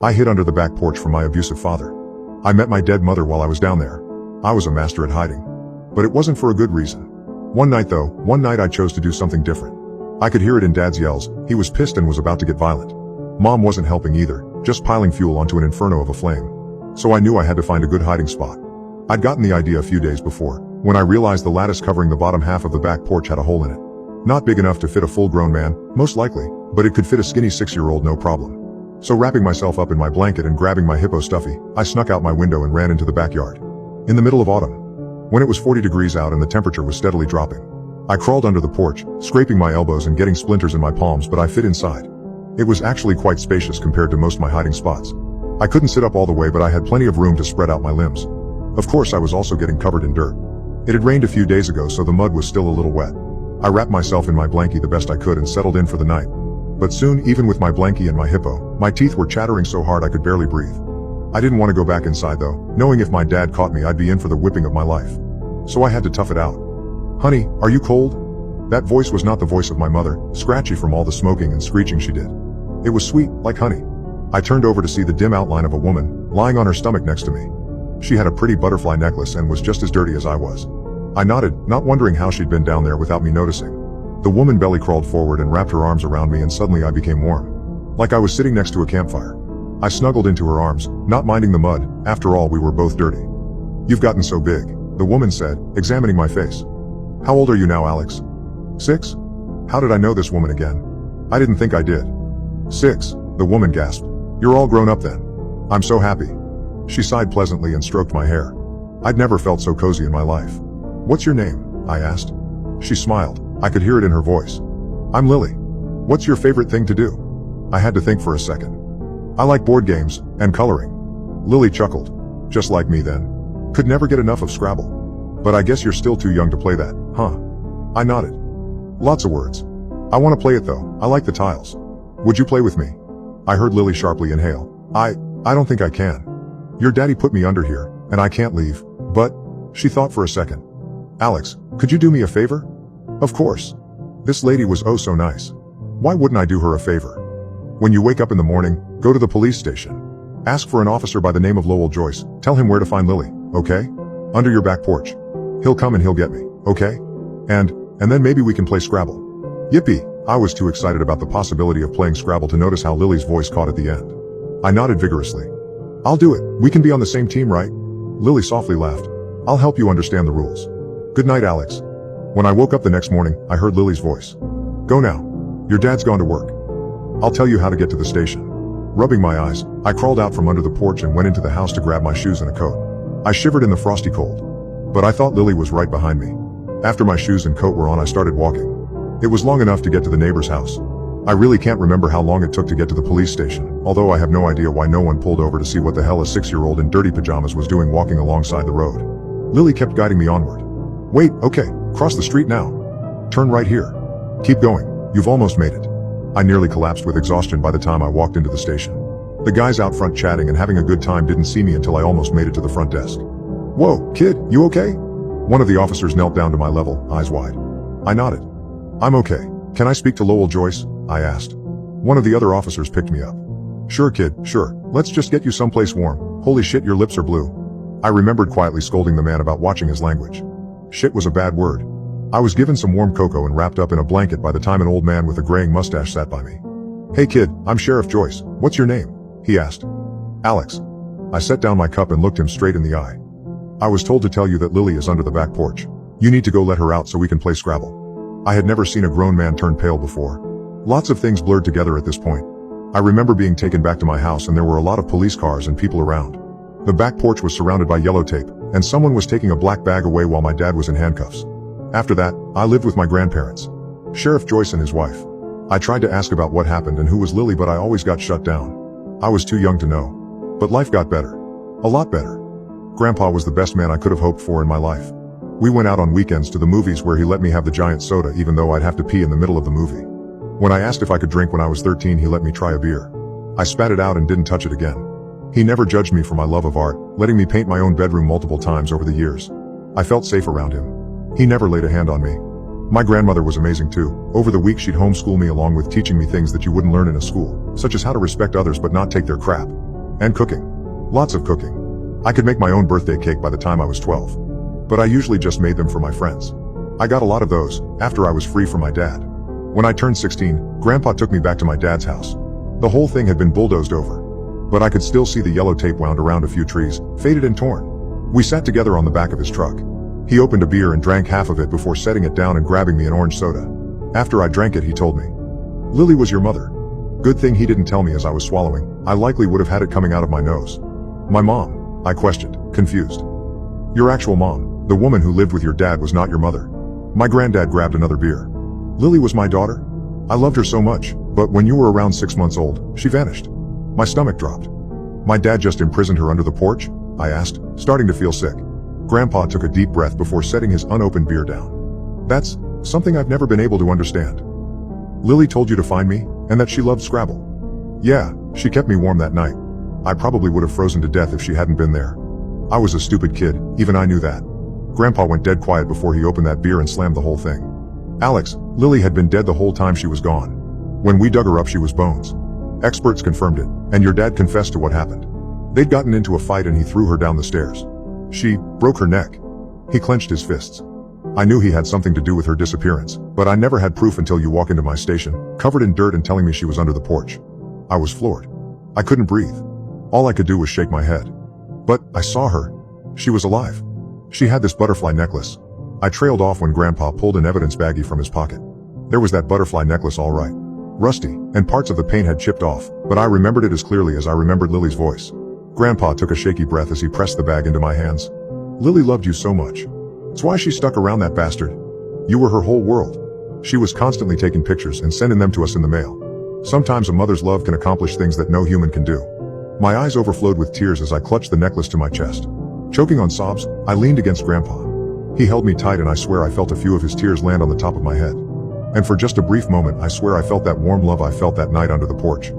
I hid under the back porch from my abusive father. I met my dead mother while I was down there. I was a master at hiding. But it wasn't for a good reason. One night I chose to do something different. I could hear it in Dad's yells. He was pissed and was about to get violent. Mom wasn't helping either, just piling fuel onto an inferno of a flame. So I knew I had to find a good hiding spot. I'd gotten the idea a few days before, when I realized the lattice covering the bottom half of the back porch had a hole in it. Not big enough to fit a full-grown man, most likely, but it could fit a skinny 6-year-old no problem. So wrapping myself up in my blanket and grabbing my hippo stuffy, I snuck out my window and ran into the backyard. In the middle of autumn, when it was 40 degrees out and the temperature was steadily dropping, I crawled under the porch, scraping my elbows and getting splinters in my palms, but I fit inside. It was actually quite spacious compared to most of my hiding spots. I couldn't sit up all the way, but I had plenty of room to spread out my limbs. Of course, I was also getting covered in dirt. It had rained a few days ago, so the mud was still a little wet. I wrapped myself in my blankie the best I could and settled in for the night. But soon, even with my blankie and my hippo, my teeth were chattering so hard I could barely breathe. I didn't want to go back inside though, knowing if my dad caught me I'd be in for the whipping of my life. So I had to tough it out. "Honey, are you cold?" That voice was not the voice of my mother, scratchy from all the smoking and screeching she did. It was sweet, like honey. I turned over to see the dim outline of a woman, lying on her stomach next to me. She had a pretty butterfly necklace and was just as dirty as I was. I nodded, not wondering how she'd been down there without me noticing. The woman belly crawled forward and wrapped her arms around me, and suddenly I became warm. Like I was sitting next to a campfire. I snuggled into her arms, not minding the mud. After all, we were both dirty. "You've gotten so big," the woman said, examining my face. "How old are you now, Alex?" 6? How did I know this woman again? I didn't think I did. 6, the woman gasped. "You're all grown up then. I'm so happy." She sighed pleasantly and stroked my hair. I'd never felt so cozy in my life. "What's your name?" I asked. She smiled. I could hear it in her voice. "I'm Lily. What's your favorite thing to do?" I had to think for a second. "I like board games, and coloring." Lily chuckled. "Just like me then. Could never get enough of Scrabble. But I guess you're still too young to play that, huh?" I nodded. "Lots of words. I want to play it though, I like the tiles. Would you play with me?" I heard Lily sharply inhale. I don't think I can. Your daddy put me under here, and I can't leave, but..." She thought for a second. "Alex, could you do me a favor?" Of course. This lady was oh so nice. Why wouldn't I do her a favor? "When you wake up in the morning, go to the police station. Ask for an officer by the name of Lowell Joyce. Tell him where to find Lily, okay? Under your back porch. He'll come and he'll get me, okay? And then maybe we can play Scrabble." Yippee! I was too excited about the possibility of playing Scrabble to notice how Lily's voice caught at the end. I nodded vigorously. "I'll do it. We can be on the same team, right?" Lily softly laughed. "I'll help you understand the rules. Good night, Alex." When I woke up the next morning, I heard Lily's voice. "Go now. Your dad's gone to work. I'll tell you how to get to the station." Rubbing my eyes, I crawled out from under the porch and went into the house to grab my shoes and a coat. I shivered in the frosty cold. But I thought Lily was right behind me. After my shoes and coat were on, I started walking. It was long enough to get to the neighbor's house. I really can't remember how long it took to get to the police station, although I have no idea why no one pulled over to see what the hell a 6-year-old in dirty pajamas was doing walking alongside the road. Lily kept guiding me onward. "Wait, okay, cross the street now. Turn right here. Keep going, you've almost made it." I nearly collapsed with exhaustion by the time I walked into the station. The guys out front chatting and having a good time didn't see me until I almost made it to the front desk. "Whoa, kid, you okay?" One of the officers knelt down to my level, eyes wide. I nodded. "I'm okay. Can I speak to Lowell Joyce?" I asked. One of the other officers picked me up. "Sure, kid, sure. Let's just get you someplace warm. Holy shit, your lips are blue." I remembered quietly scolding the man about watching his language. Shit was a bad word. I was given some warm cocoa and wrapped up in a blanket by the time an old man with a graying mustache sat by me. "Hey kid, I'm Sheriff Joyce. What's your name?" he asked. "Alex." I set down my cup and looked him straight in the eye. "I was told to tell you that Lily is under the back porch. You need to go let her out so we can play Scrabble." I had never seen a grown man turn pale before. Lots of things blurred together at this point. I remember being taken back to my house and there were a lot of police cars and people around. The back porch was surrounded by yellow tape, and someone was taking a black bag away while my dad was in handcuffs. After that, I lived with my grandparents, Sheriff Joyce and his wife. I tried to ask about what happened and who was Lily, but I always got shut down. I was too young to know. But life got better. A lot better. Grandpa was the best man I could have hoped for in my life. We went out on weekends to the movies where he let me have the giant soda even though I'd have to pee in the middle of the movie. When I asked if I could drink when I was 13, he let me try a beer. I spat it out and didn't touch it again. He never judged me for my love of art, letting me paint my own bedroom multiple times over the years. I felt safe around him. He never laid a hand on me. My grandmother was amazing too. Over the week she'd homeschool me along with teaching me things that you wouldn't learn in a school, such as how to respect others but not take their crap. And cooking. Lots of cooking. I could make my own birthday cake by the time I was 12. But I usually just made them for my friends. I got a lot of those, after I was free from my dad. When I turned 16, Grandpa took me back to my dad's house. The whole thing had been bulldozed over. But I could still see the yellow tape wound around a few trees, faded and torn. We sat together on the back of his truck. He opened a beer and drank half of it before setting it down and grabbing me an orange soda. After I drank it, he told me, "Lily was your mother." Good thing he didn't tell me as I was swallowing. I likely would have had it coming out of my nose. "My mom?" I questioned, confused. "Your actual mom, the woman who lived with your dad, was not your mother." My granddad grabbed another beer. "Lily was my daughter? I loved her so much, but when you were around 6 months old, she vanished." My stomach dropped. "My dad just imprisoned her under the porch?" I asked, starting to feel sick. Grandpa took a deep breath before setting his unopened beer down. "That's something I've never been able to understand. Lily told you to find me, and that she loved Scrabble." "Yeah, she kept me warm that night. I probably would have frozen to death if she hadn't been there. I was a stupid kid, even I knew that." Grandpa went dead quiet before he opened that beer and slammed the whole thing. "Alex, Lily had been dead the whole time she was gone. When we dug her up, she was bones. Experts confirmed it, and your dad confessed to what happened. They'd gotten into a fight and he threw her down the stairs. She broke her neck." He clenched his fists. "I knew he had something to do with her disappearance, but I never had proof until you walk into my station, covered in dirt and telling me she was under the porch." I was floored. I couldn't breathe. All I could do was shake my head. "But I saw her. She was alive. She had this butterfly necklace." I trailed off when Grandpa pulled an evidence baggie from his pocket. There was that butterfly necklace, all right. Rusty, and parts of the paint had chipped off, but I remembered it as clearly as I remembered Lily's voice. Grandpa took a shaky breath as he pressed the bag into my hands. "Lily loved you so much. It's why she stuck around, that bastard. You were her whole world. She was constantly taking pictures and sending them to us in the mail. Sometimes a mother's love can accomplish things that no human can do." My eyes overflowed with tears as I clutched the necklace to my chest. Choking on sobs, I leaned against Grandpa. He held me tight and I swear I felt a few of his tears land on the top of my head. And for just a brief moment, I swear I felt that warm love I felt that night under the porch.